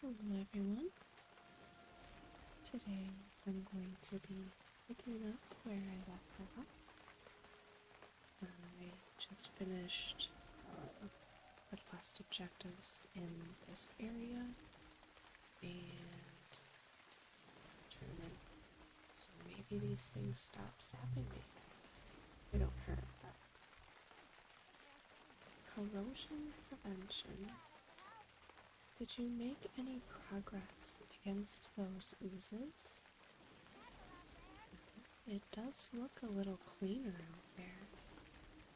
Hello everyone. Today I'm going to be picking up where I left off. I just finished the last objectives in this area and tournament. So maybe these things stop zapping me. They don't hurt, but corrosion prevention. Did you make any progress against those oozes? It does look a little cleaner out there.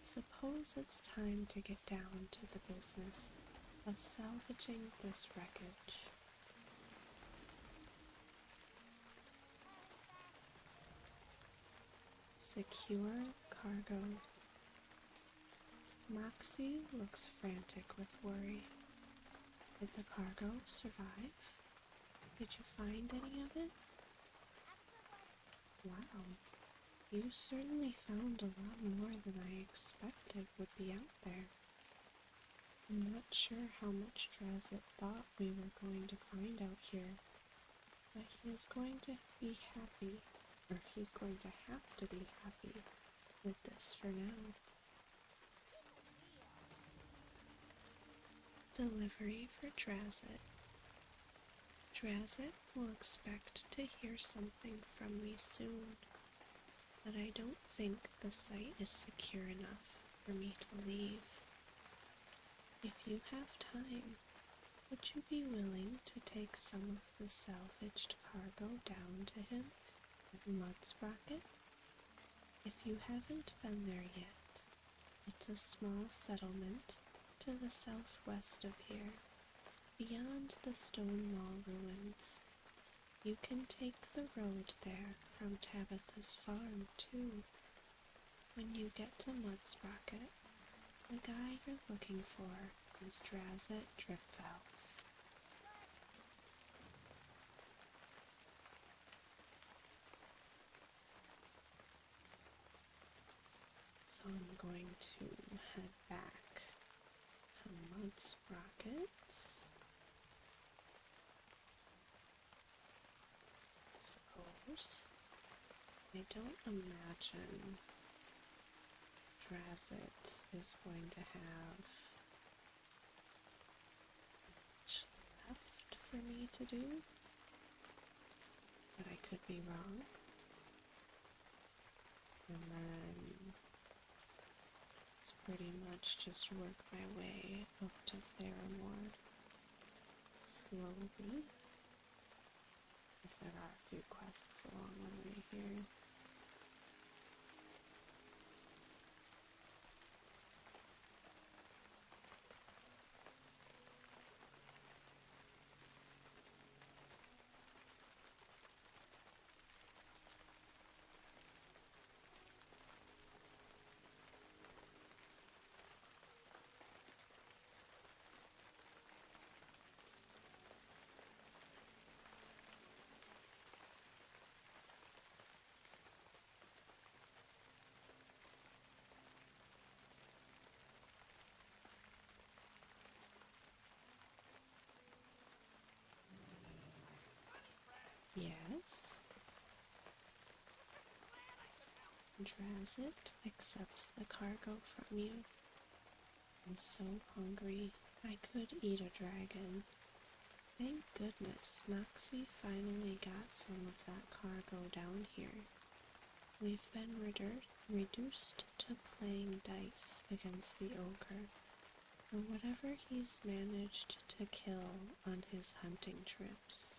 Suppose it's time to get down to the business of salvaging this wreckage. Secure cargo. Moxie looks frantic with worry. Did the cargo survive? Did you find any of it? Wow, you certainly found a lot more than I expected would be out there. I'm not sure how much Drazit thought we were going to find out here, but he is going to be happy, or he's going to have to be happy with this for now. Delivery for Drazit. Drazit will expect to hear something from me soon, but I don't think the site is secure enough for me to leave. If you have time, would you be willing to take some of the salvaged cargo down to him at Mudsprocket? If you haven't been there yet, it's a small settlement to the southwest of here, beyond the stone wall ruins. You can take the road there from Tabitha's farm, too. When you get to Mudsprocket, the guy you're looking for is Drazit Dripvalve. So I'm going to head back to Mudsprocket. Suppose. I don't imagine Drazit is going to have much left for me to do, but I could be wrong. And then it's pretty much just work my way up to Theramord slowly, because there are a few quests along the way here. Yes? Drazit accepts the cargo from you. I'm so hungry, I could eat a dragon. Thank goodness Moxie finally got some of that cargo down here. We've been reduced to playing dice against the ogre, or whatever he's managed to kill on his hunting trips.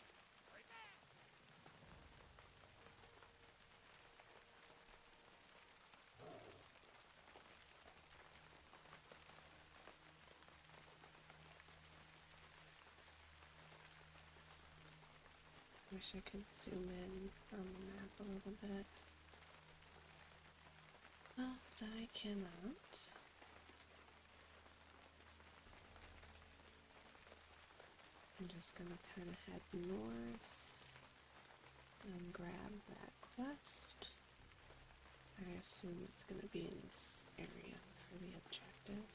Wish I could zoom in on the map a little bit, but I cannot. I'm just gonna kind of head north and grab that quest. I assume it's gonna be in this area for the objective.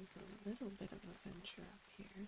is a little bit of a venture up here.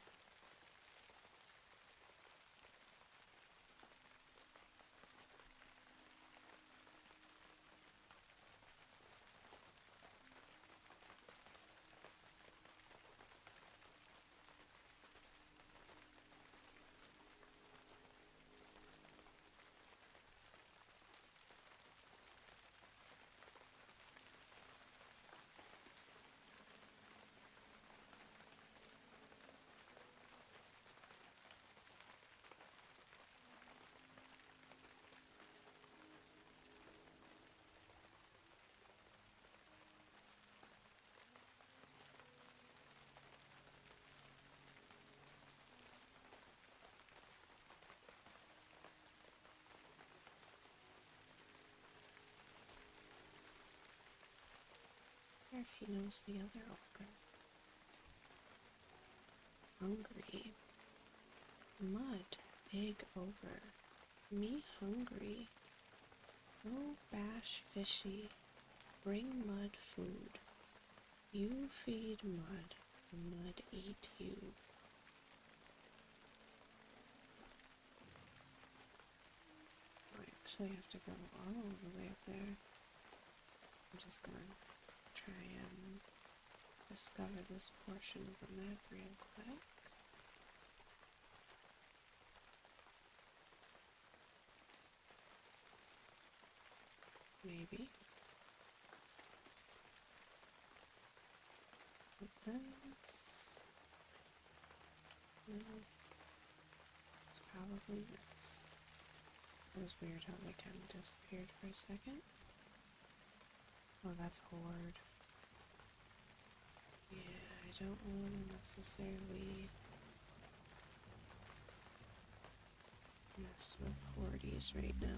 I wonder if he knows the other ogre. Hungry. Mud. Big ogre. Me hungry. Oh, bash fishy. Bring mud food. You feed mud. Mud eat you. I actually have to go all the way up there. I'm just gonna try and discover this portion of the map real quick. Maybe. It does. No. It's probably this. It was weird how they kind of disappeared for a second. Oh, that's Horde. Yeah, I don't want to necessarily mess with Hordes right now.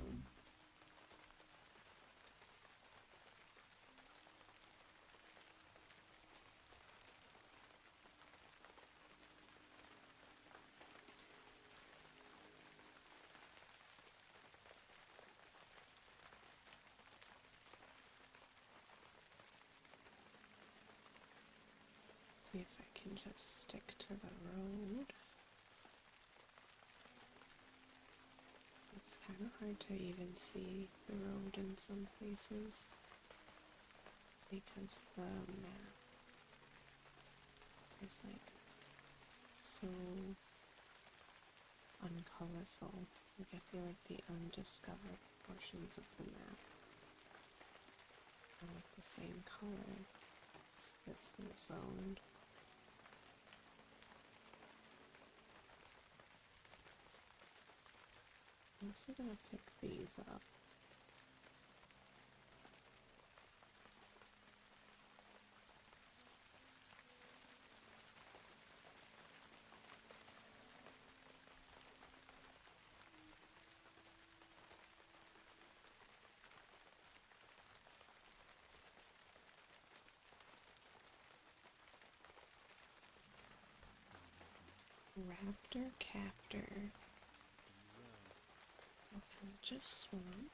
See if I can just stick to the road. It's kind of hard to even see the road in some places because the map is like so uncolorful. Like I feel like the undiscovered portions of the map are like the same color as this whole zone. I'm also gonna pick these up. Raptor Captor. A patch of swamp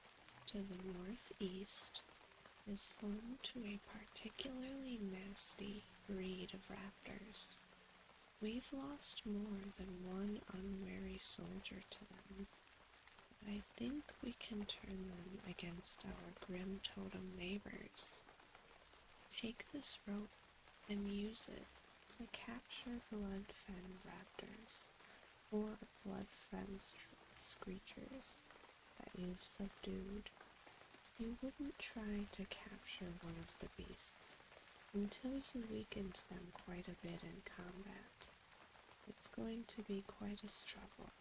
to the northeast is home to a particularly nasty breed of raptors. We've lost more than one unwary soldier to them, but I think we can turn them against our grim totem neighbors. Take this rope and use it to capture blood-fed raptors or blood-fed screechers that you've subdued. You wouldn't try to capture one of the beasts until you weakened them quite a bit in combat. It's going to be quite a struggle.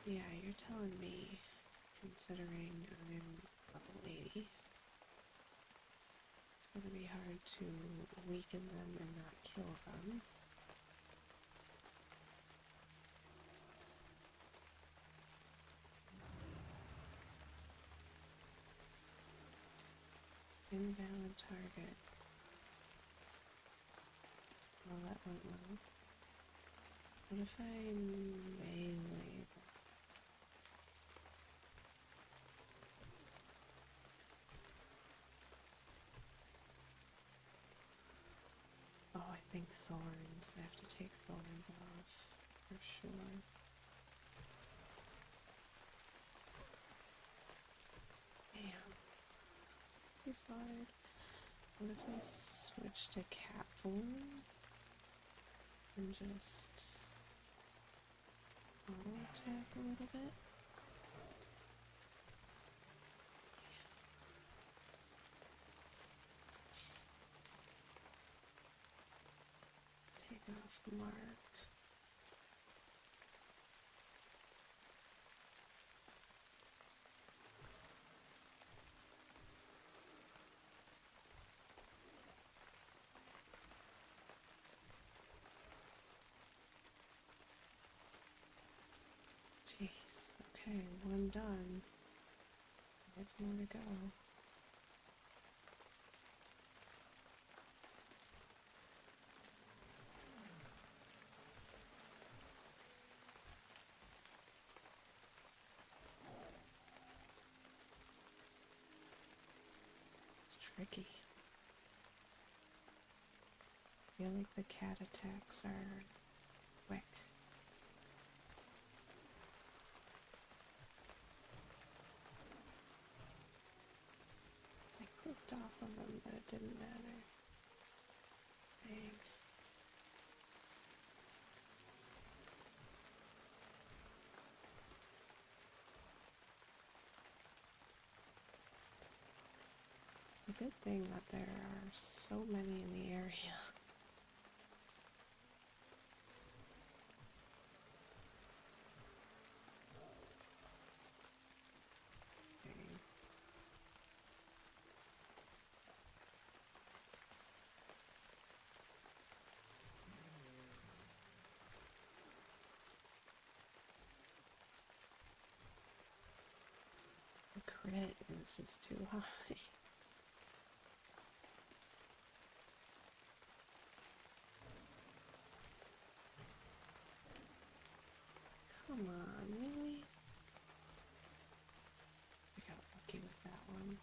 Yeah, you're telling me, considering I'm a lady, it's gonna be hard to weaken them and not kill them. Invalid target. Well, that went well. What if I melee? thorns. I have to take thorns off for sure. Damn. This is hard. What if I switch to cat form and just auto attack a little bit? Take off the mark. Jeez. Okay, one done. 5 more to go. It's tricky. I feel like the cat attacks are quick. I clicked off of them, but it didn't matter. Dang. It's a good thing that there are so many in the area. Dang. The crit is just too high. Come on, really? I got lucky with that one.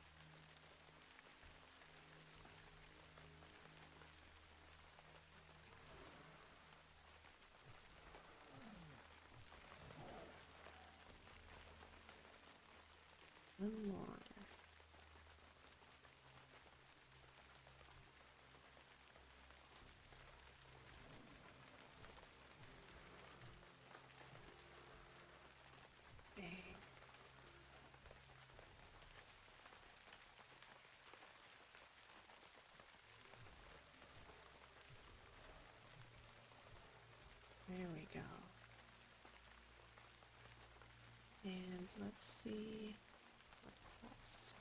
One more. Dang. There we go. And let's see what quest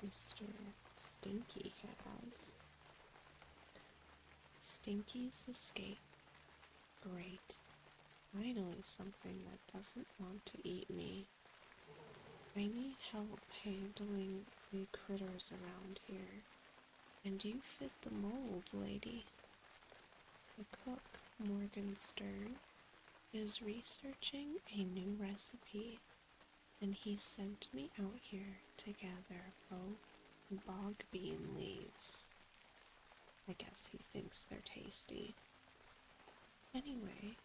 Mr. Stinky has. Stinky's Escape. Great. Finally something that doesn't want to eat me. I need help handling the critters around here. And you fit the mold, lady. The cook, Morgan Stern, is researching a new recipe, and he sent me out here to gather bog bean leaves. I guess he thinks they're tasty. Anyway,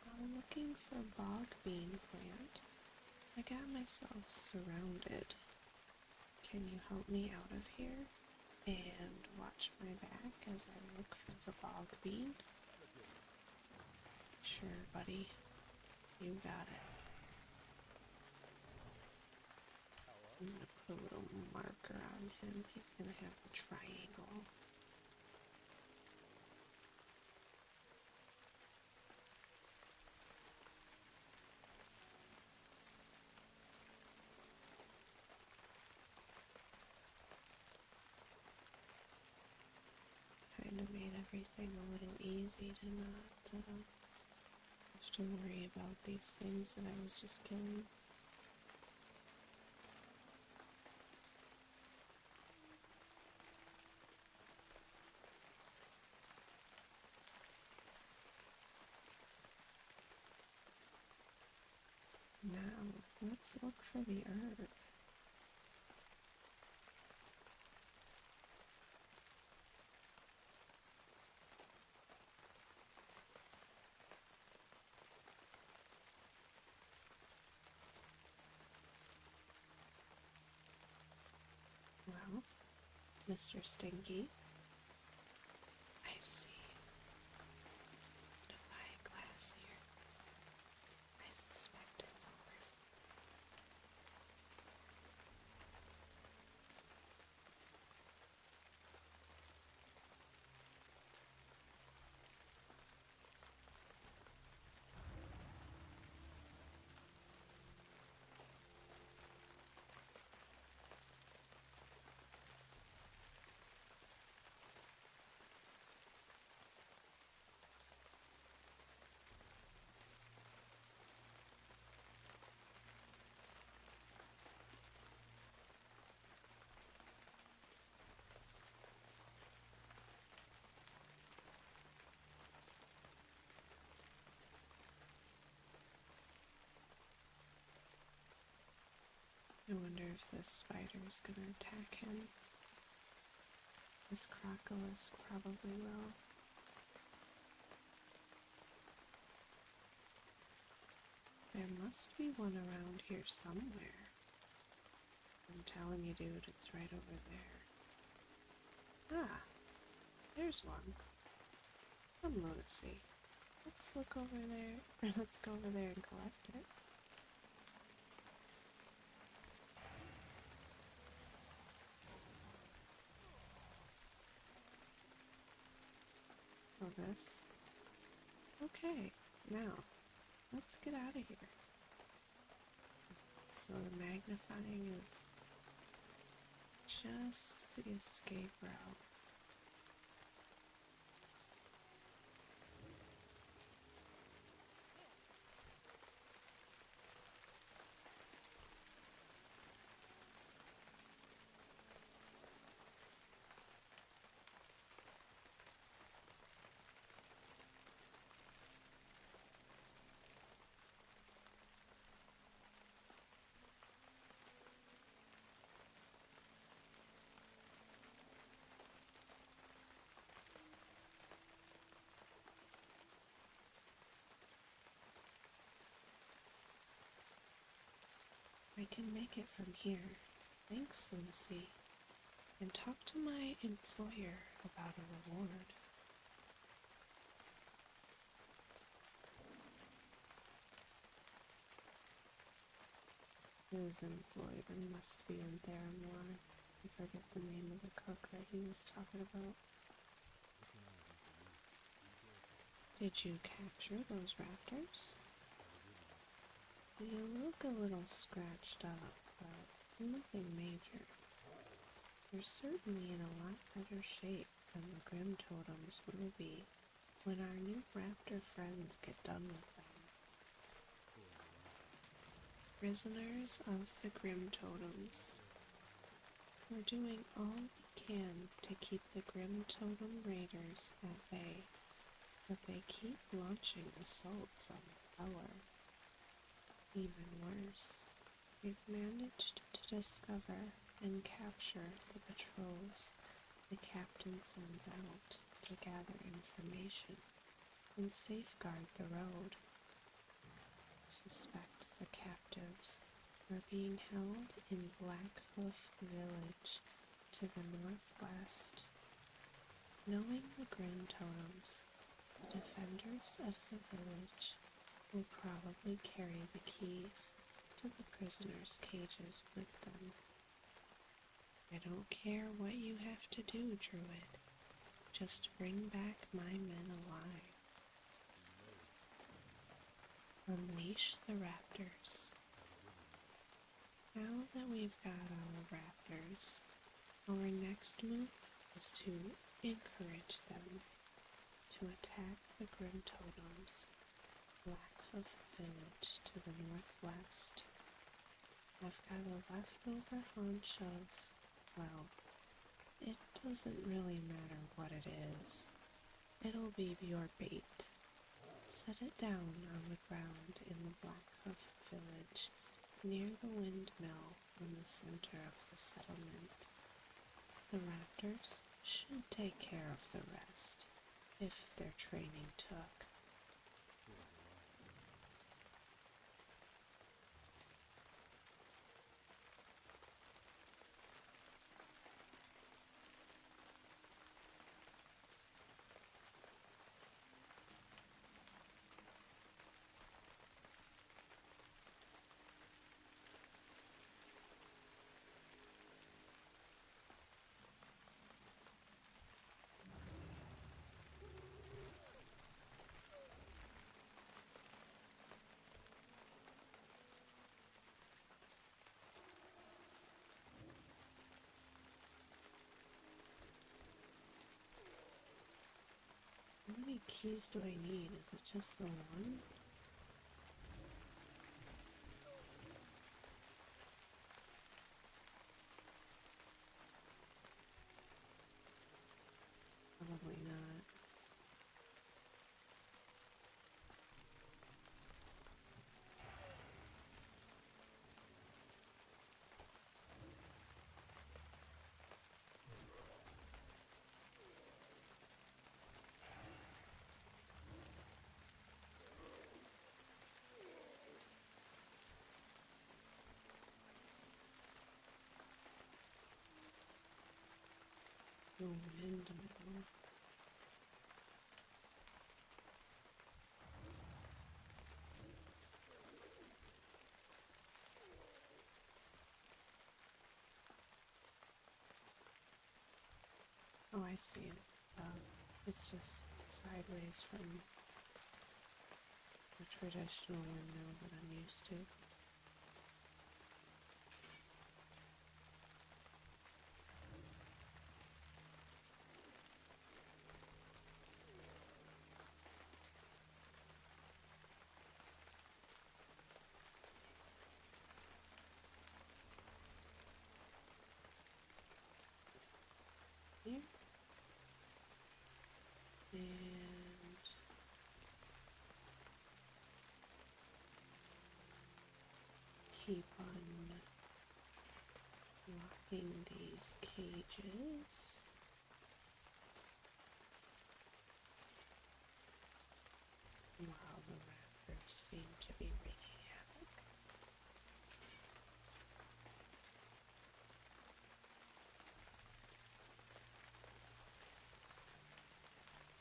while looking for bog bean plant, I got myself surrounded. Can you help me out of here? And watch my back as I look for the bog bean? Sure, buddy. You got it. I'm gonna put a little marker on him. He's gonna have the triangle. Kind of made everything a little easy to not have to worry about these things that I was just killing. Now, let's look for the herb. Mr. Stinky. I see. Defy glass here. I suspect it's over. I wonder if this spider is gonna attack him. This crocodile probably will. There must be one around here somewhere. I'm telling you, dude, it's right over there. Ah, there's one. Some lunacy. Let's look over there, or let's go over there and collect it. Oh, this? Okay, now, let's get out of here. So the magnifying is just the escape route. I can make it from here. Thanks, Lucy. And talk to my employer about a reward. His employer must be in Theramore. I forget the name of the cook that he was talking about. Did you capture those raptors? You look a little scratched up, but nothing major. You're certainly in a lot better shape than the Grim Totems will be when our new raptor friends get done with them. Prisoners of the Grim Totems. We're doing all we can to keep the Grim Totem Raiders at bay, but they keep launching assaults on the tower. Even worse, we've managed to discover and capture the patrols the captain sends out to gather information and safeguard the road. I suspect the captives are being held in Blackhoof Village to the northwest. Knowing the Grim Totems, the defenders of the village will probably carry the keys to the prisoners' cages with them. I don't care what you have to do, Druid. Just bring back my men alive. Unleash the raptors. Now that we've got our raptors, our next move is to encourage them to attack the Grim Totems, Blackhoof Village to the northwest. I've got a leftover haunch of, well, it doesn't really matter what it is. It'll be your bait. Set it down on the ground in the Blackhoof Village, near the windmill in the center of the settlement. The raptors should take care of the rest, if their training took. keys do I need? Is it just the one? Probably not. The windmill. Oh, I see it. It's just sideways from the traditional windmill that I'm used to. Here. And keep on locking these cages. While the raptors seem to be wreaking havoc.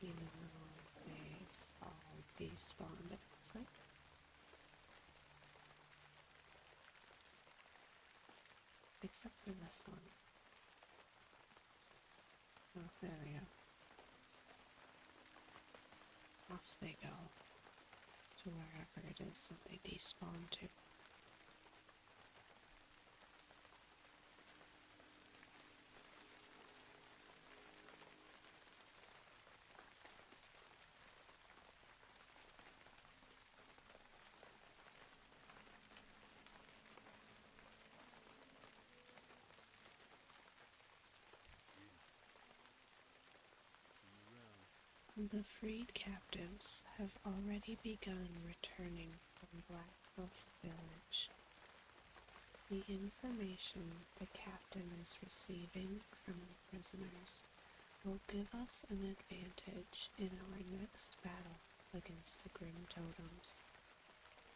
Even though they've all despawned, it looks like. Except for this one. Oh, there we go. Off they go. To wherever it is that they despawn to. The freed captives have already begun returning from Black Wolf Village. The information the captain is receiving from the prisoners will give us an advantage in our next battle against the Grim Totems.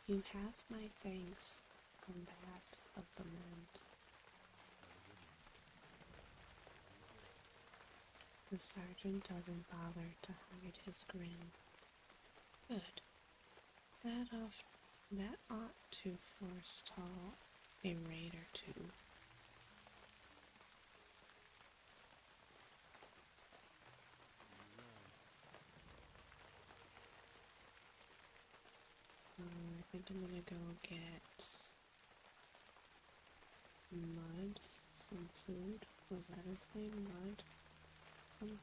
You have my thanks and that of the men. The sergeant doesn't bother to hide his grin. Good. That ought to forestall a raid or two. I think I'm gonna go get Mud, some food. Was that his name? Mud? Something?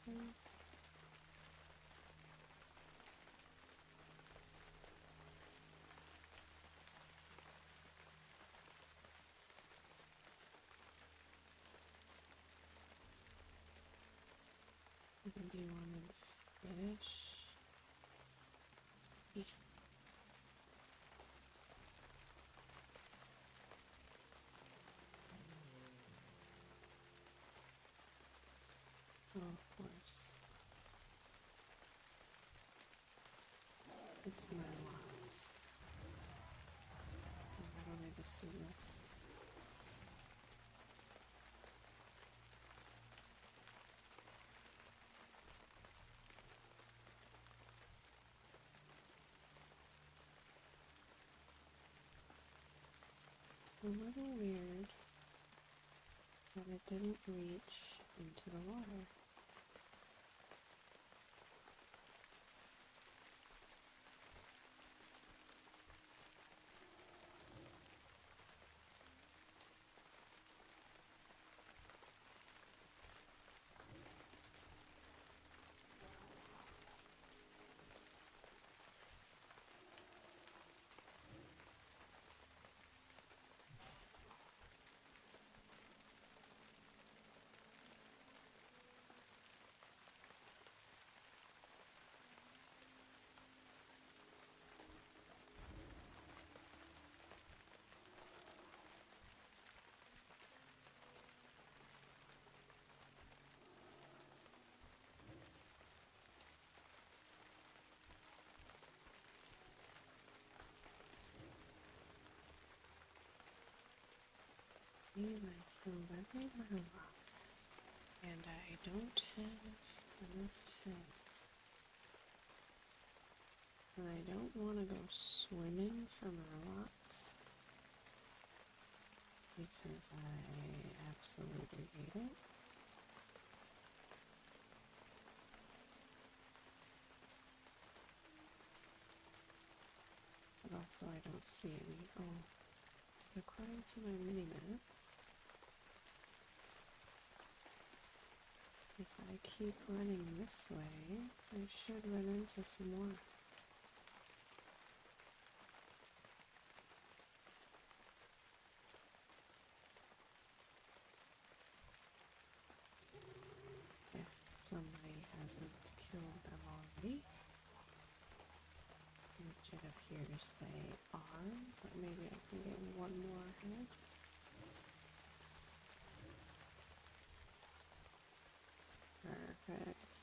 I think he wanted fish. Beef. Oh, of course. It's my loss. Why don't I just do this? A little weird that it didn't reach into the water. believe I killed every murloc, and I don't have enough heads. And I don't want to go swimming for murlocs because I absolutely hate it. But also I don't see any. Oh, according to my minimap, if I keep running this way, I should run into some more. If somebody hasn't killed them already, which it appears they are, but maybe I can get one more head. Perfect.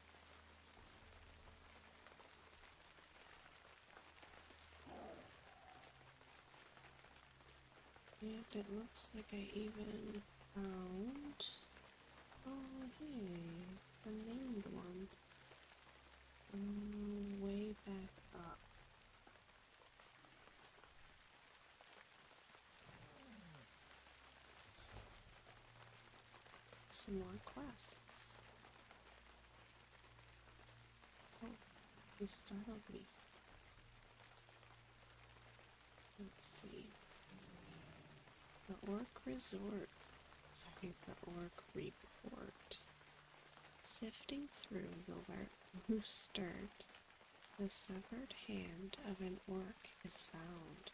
And it looks like I even found... Oh, hey, the named one. Way back up. So, some more quests. Oh, he startled me. Let's see. The Orc Resort. Sorry, the Orc Report. Sifting through the loose dirt, the severed hand of an orc is found,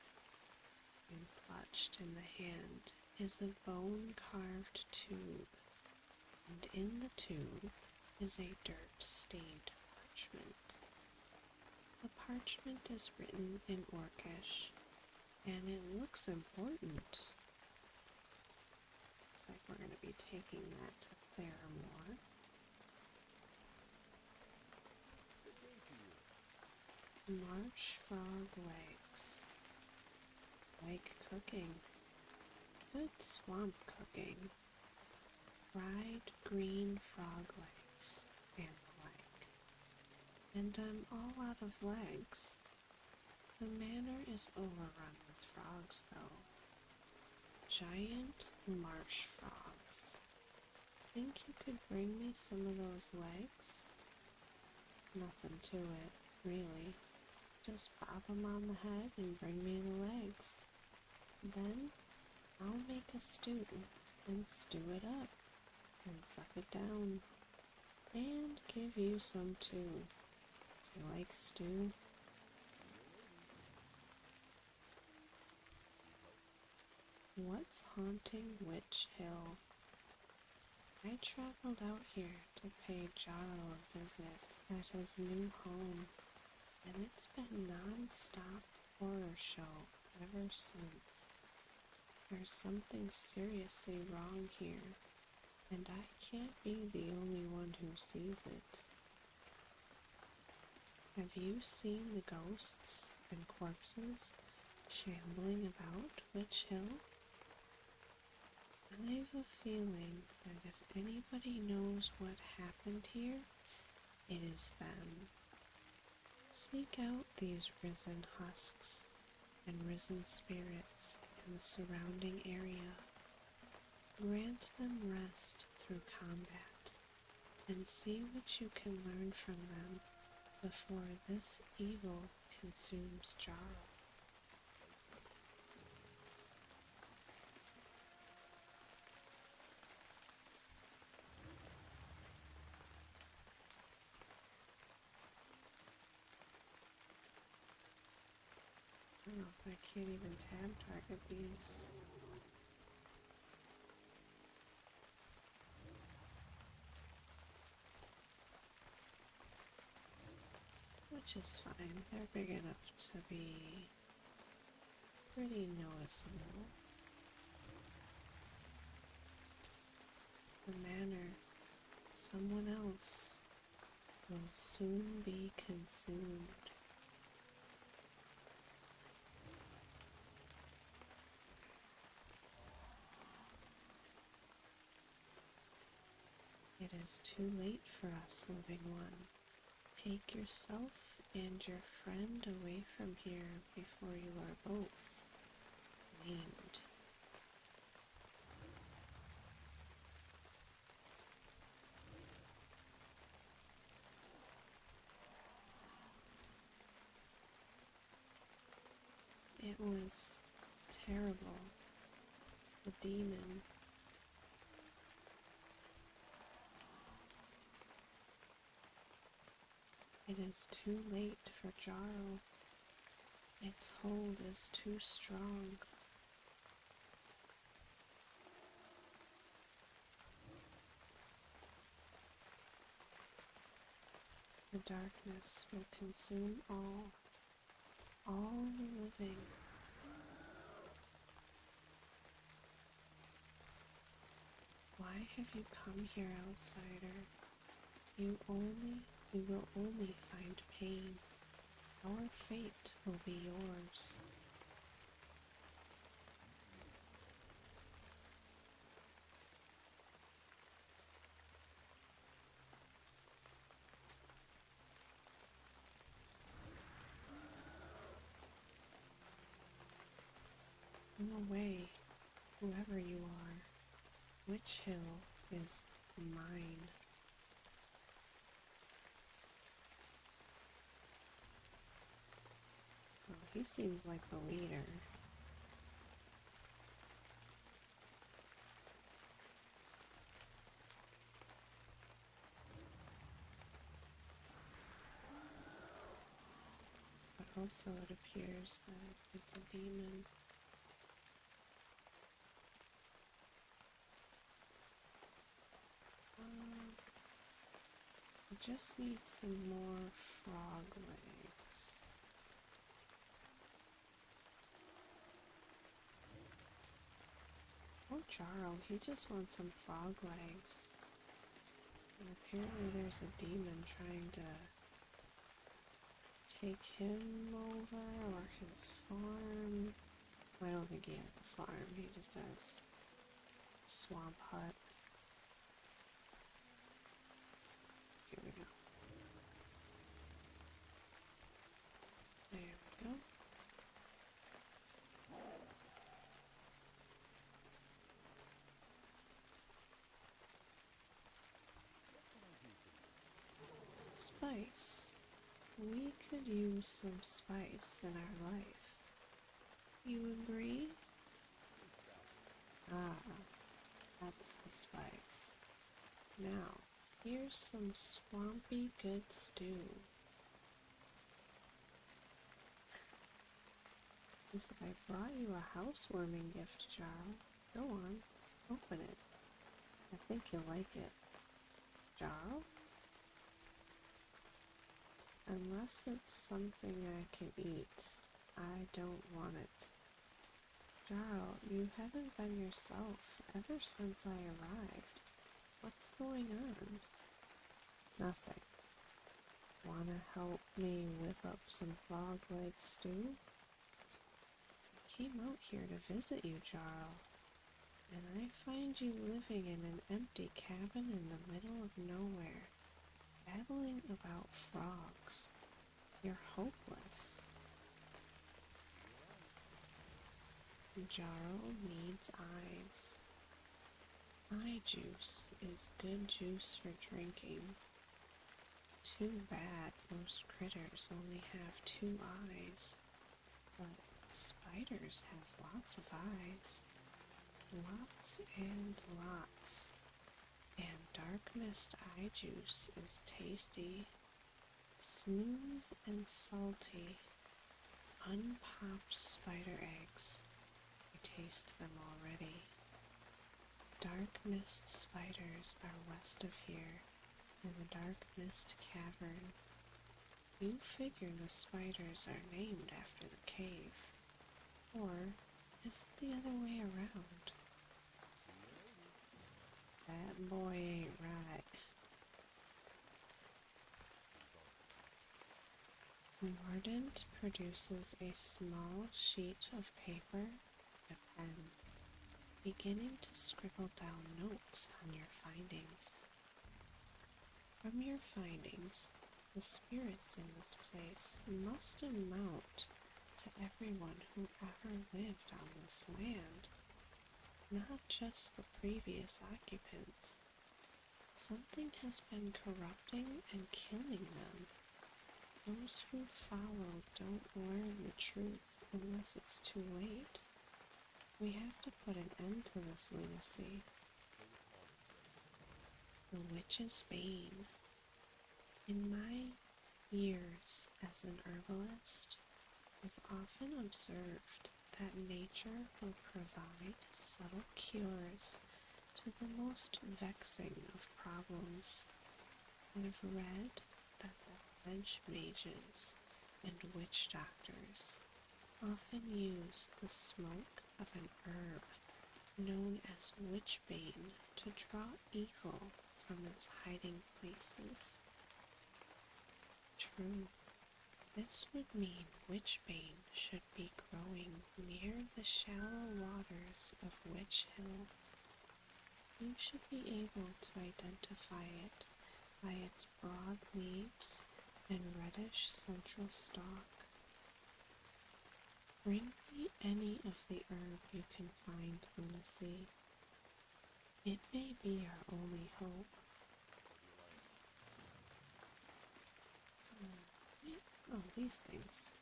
and clutched in the hand is a bone-carved tube, and in the tube is a dirt-stained parchment. The parchment is written in Orcish, and it looks important. Looks like we're going to be taking that to Theramore. Marsh frog legs. Like cooking. Good swamp cooking. Fried green frog legs and the like. And I'm all out of legs. The manor is overrun with frogs, though. Giant marsh frogs. Think you could bring me some of those legs? Nothing to it, really. Just pop them on the head and bring me the legs. Then I'll make a stew and stew it up and suck it down and give you some too. You like stew? What's haunting Witch Hill? I traveled out here to pay Jarl a visit at his new home, and it's been non-stop horror show ever since. There's something seriously wrong here, and I can't be the only one who sees it. Have you seen the ghosts and corpses shambling about Witch Hill? I've a feeling that if anybody knows what happened here, it is them. Seek out these risen husks and risen spirits in the surrounding area. Grant them rest through combat, and see what you can learn from them before this evil consumes Jarl. I don't know if I can't even tab target these. Which is fine, they're big enough to be pretty noticeable. The manor, someone else, will soon be consumed. is too late for us, living one. Take yourself and your friend away from here before you are both named. It was terrible. The demon. It is too late for Jarl. Its hold is too strong. The darkness will consume all the living. Why have you come here, outsider? You will only find pain. Our fate will be yours. Go away, whoever you are. Witch Hill is mine. Well, he seems like the leader. But also it appears that it's a demon. I just need some more frog legs. Oh, Jarl, he just wants some frog legs. And apparently there's a demon trying to take him over, or his farm. I don't think he has a farm, he just has a swamp hut. Here we go. There we go. Spice. We could use some spice in our life. You agree? Ah, that's the spice. Now, here's some swampy good stew. Listen, I brought you a housewarming gift, Jarl. Go on, open it. I think you'll like it. Jarl? Unless it's something I can eat, I don't want it. Jarl, you haven't been yourself ever since I arrived. What's going on? Nothing. Wanna help me whip up some frog leg stew? I came out here to visit you, Jarl, and I find you living in an empty cabin in the middle of nowhere, babbling about frogs. You're hopeless. Jarl needs eyes. Eye juice is good juice for drinking. Too bad most critters only have 2 eyes, but spiders have lots of eyes. Lots and lots. And dark mist eye juice is tasty, smooth and salty. Unpopped spider eggs. I taste them already. Dark mist spiders are west of here, in the dark mist cavern. You figure the spiders are named after the cave. Or is it the other way around? That boy ain't right. Mordant produces a small sheet of paper and a pen, beginning to scribble down notes on your findings. From your findings, the spirits in this place must amount to everyone who ever lived on this land, not just the previous occupants. Something has been corrupting and killing them. Those who follow don't learn the truth unless it's too late. We have to put an end to this lunacy. The witch's bane. In my years as an herbalist, I've often observed that nature will provide subtle cures to the most vexing of problems. I've read that the hedge mages and witch doctors often use the smoke of an herb known as witchbane to draw evil from its hiding places. True, this would mean witchbane should be growing near the shallow waters of Witch Hill. You should be able to identify it by its broad leaves and reddish central stalk. Bring me any of the herb you can find, Lunacy. It may be our only hope. Oh, these things.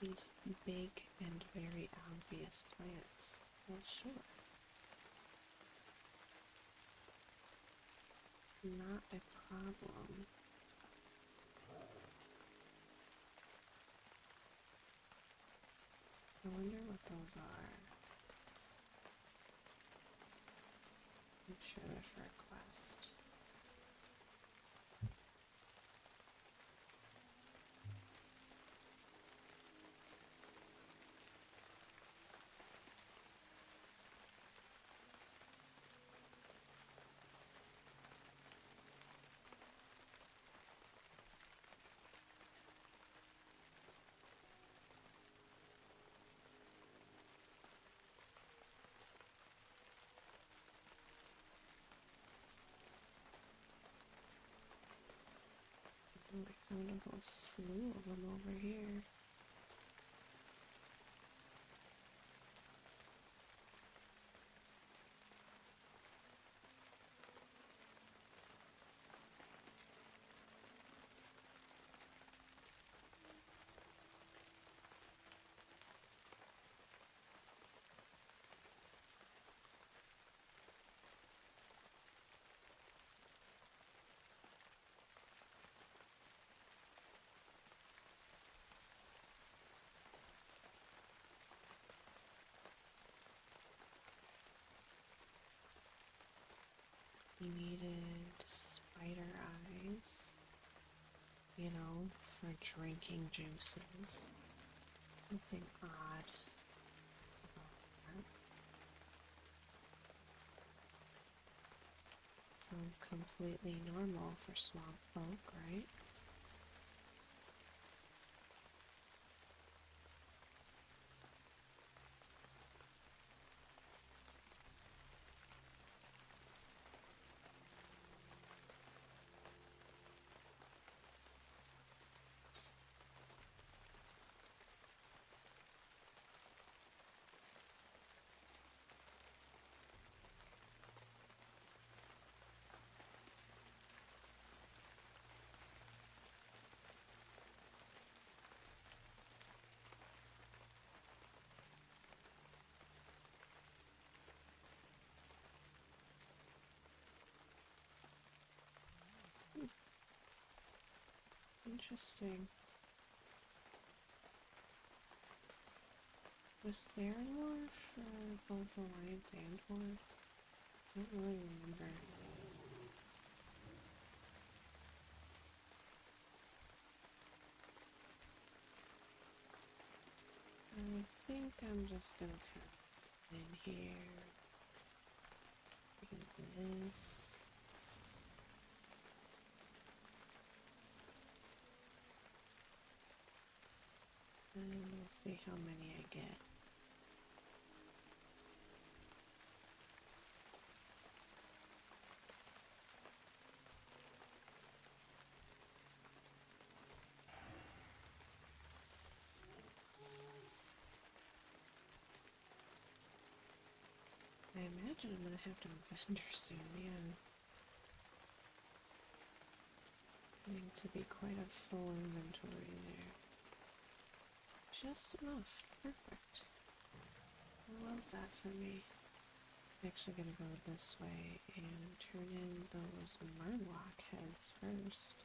These big and very obvious plants. Well, sure. Not a problem. I wonder what those are. I'm sure they're for a quest. Oh, I found a whole slew of them over here. We needed spider eyes, for drinking juices. Nothing odd about that. Sounds completely normal for swamp folk, right? Interesting. Was there more for both Alliance and Horde? I don't really remember. I think I'm just gonna come in here. This. And we'll see how many I get. imagine I'm gonna have to invent her soon, yeah. Getting to be quite a full inventory there. Just enough. Perfect. I love that for me. I'm actually gonna go this way and turn in those murloc heads first.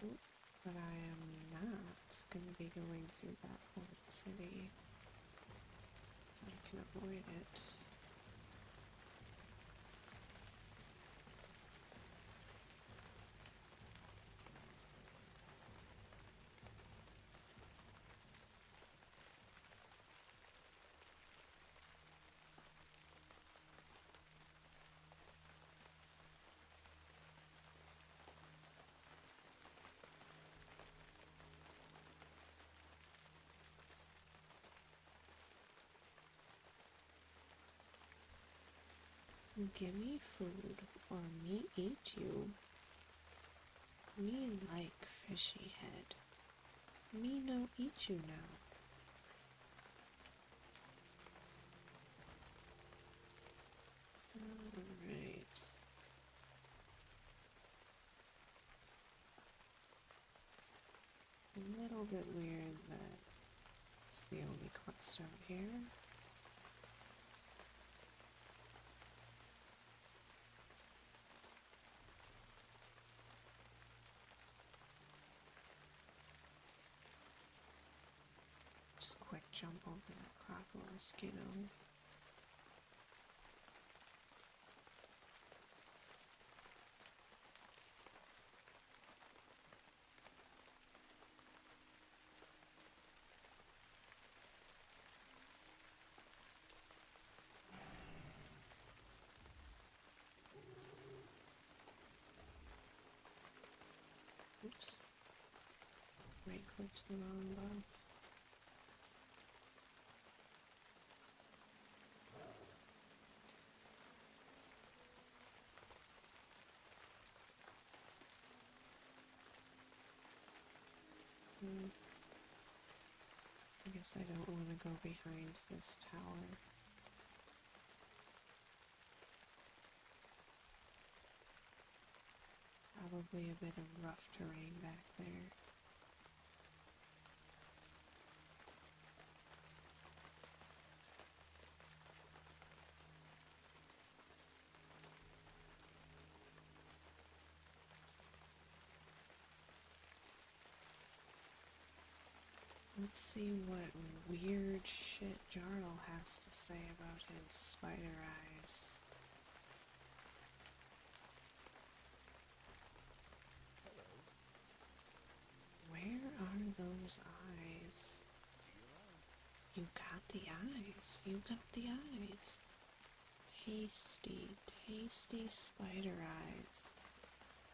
Oop, but I am not gonna be going through that whole city if I can avoid it. Gimme food, or me eat you. Me like fishy head. Me no eat you now. Alright. A little bit weird that it's the only quest out here. Just quick jump over that Acropolis, you know. Oops. Right clicked the wrong button. I guess I don't want to go behind this tower. Probably a bit of rough terrain back there. Let's see what weird shit Jarl has to say about his spider eyes. Where are those eyes? You got the eyes. You got the eyes. Tasty, tasty spider eyes.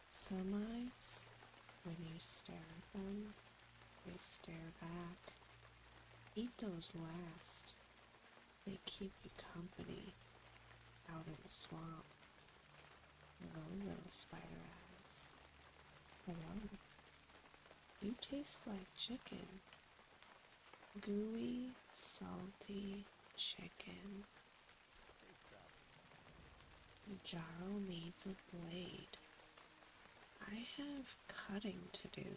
Some eyes, when you stare at them, they stare back. Eat those last. They keep you company out in the swamp. Hello, little spider eyes. Hello. You taste like chicken. Gooey, salty chicken. Jarl needs a blade. I have cutting to do.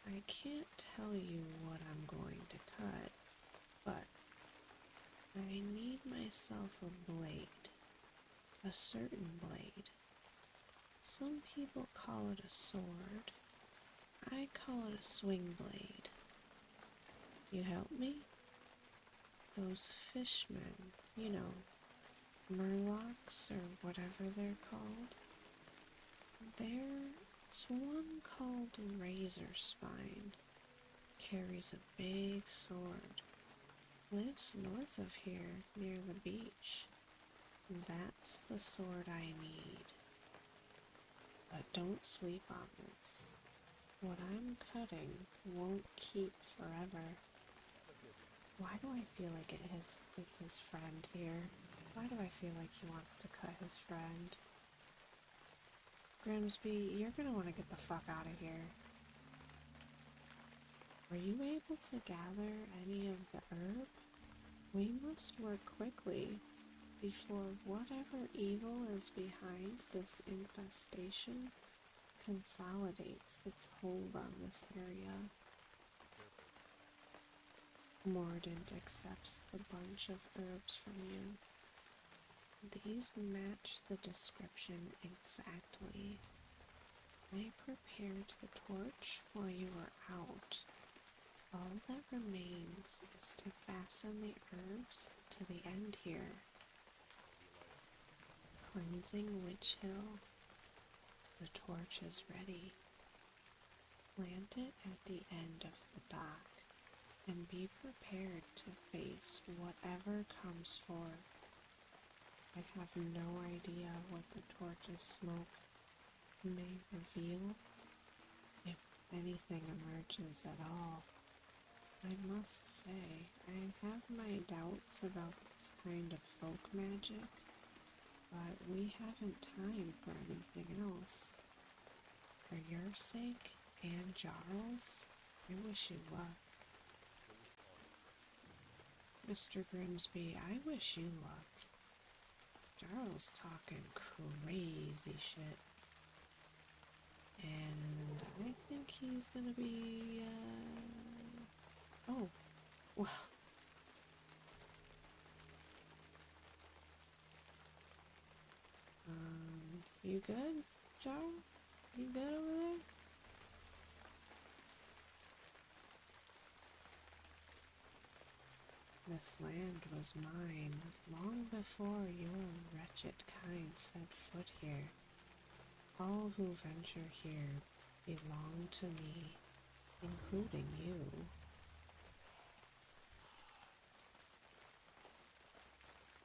I can't tell you what I'm going to cut, but I need myself a blade. A certain blade. Some people call it a sword. I call it a swing blade. You help me? Those fishmen, you know, murlocs or whatever they're called. There's one called Razor Spine. Carries a big sword. Lives north of here, near the beach. That's the sword I need. But don't sleep on this. What I'm cutting won't keep forever. Why do I feel like it's his friend here? Why do I feel like he wants to cut his friend? Grimsby, you're gonna want to get the fuck out of here. Were you able to gather any of the herb? We must work quickly before whatever evil is behind this infestation consolidates its hold on this area. Mordant accepts the bunch of herbs from you. These match the description exactly. I prepared the torch while you were out. All that remains is to fasten the herbs to the end here. Cleansing Witch Hill. The torch is ready. Plant it at the end of the dock, and be prepared to face whatever comes forth. I have no idea what the torch's smoke may reveal, if anything emerges at all. I must say, I have my doubts about this kind of folk magic, but we haven't time for anything else. For your sake and Jarl's, I wish you luck. Mr. Grimsby, I wish you luck. Jarl's talking crazy shit. And I think he's gonna be, oh, well. You good, Jarl? You good over there? This land was mine long before your wretched kind set foot here. All who venture here belong to me, including you.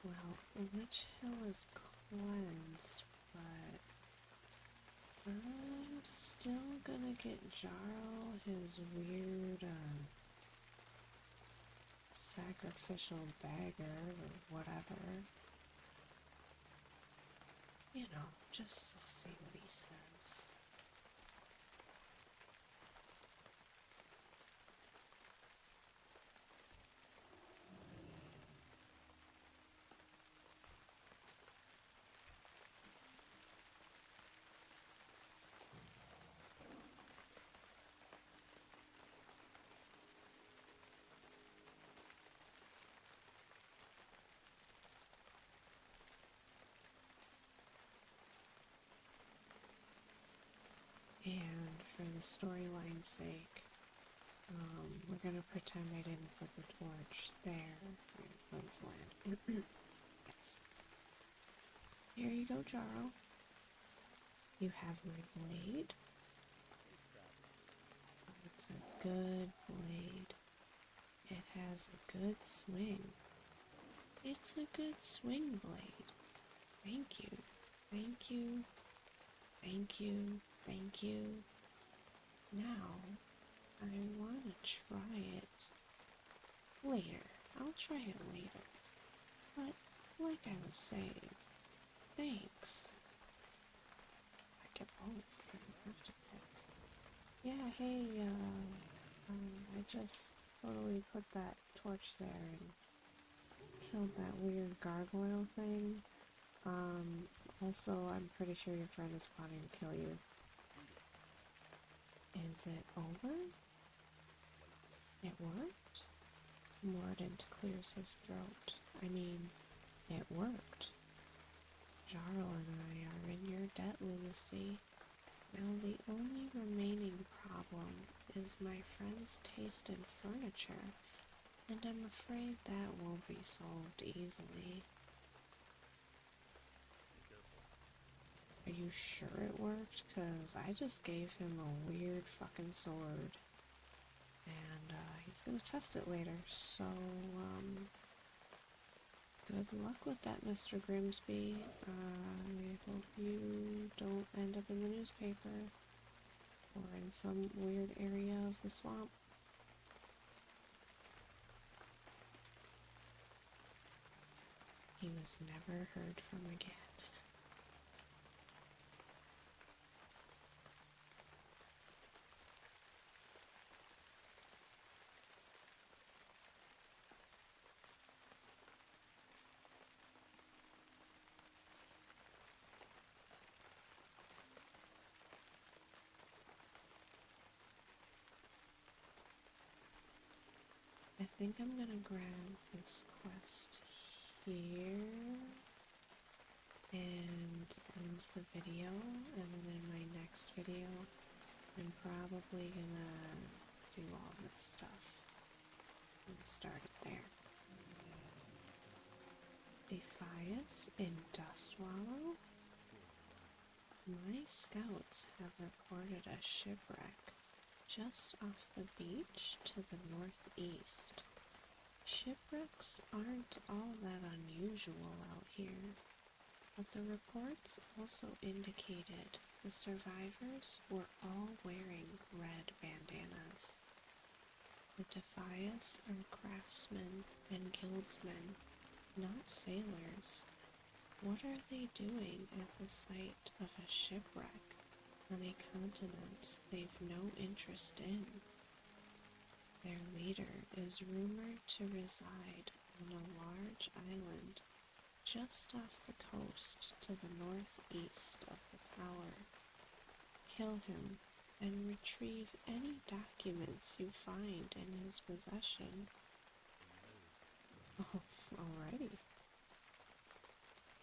Well, Witch Hill is cleansed, but I'm still gonna get Jarl his weird, sacrificial dagger or whatever. You know, just to see what he says. And for the storyline's sake, we're gonna pretend I didn't put the torch there in Queensland. Yes. Here you go, Jarl. You have my blade. It's a good blade. It has a good swing. It's a good swing blade. Thank you. Thank you. Thank you. Thank you. Now, I want to try it later. I'll try it later. But, like I was saying, thanks. I get both. I don't have to pick. Yeah, hey, I just totally put that torch there and killed that weird gargoyle thing. Also, I'm pretty sure your friend is plotting to kill you. Is it over? It worked? Mordant clears his throat. I mean, it worked. Jarl and I are in your debt, Lunacy. Now the only remaining problem is my friend's taste in furniture, and I'm afraid that won't be solved easily. Are you sure it worked? 'Cause I just gave him a weird fucking sword. And, he's gonna test it later, so, good luck with that, Mr. Grimsby. I hope you don't end up in the newspaper, or in some weird area of the swamp. He was never heard from again. I think I'm gonna grab this quest here and end the video, and then in my next video I'm probably gonna do all this stuff and start it there. Defias in Dustwallow? My scouts have reported a shipwreck just off the beach to the northeast. Shipwrecks aren't all that unusual out here, but the reports also indicated the survivors were all wearing red bandanas. The Defias are craftsmen and guildsmen, not sailors. What are they doing at the site of a shipwreck on a continent they've no interest in? Their leader is rumored to reside on a large island just off the coast to the northeast of the tower. Kill him and retrieve any documents you find in his possession. Oh, alrighty.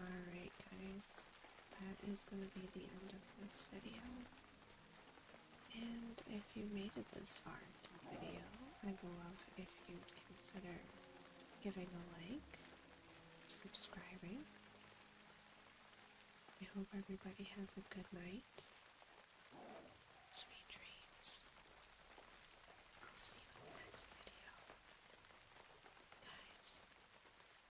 Alright guys, that is going to be the end of this video. And if you made it this far into the video, I'd love if you'd consider giving a like, subscribing. I hope everybody has a good night,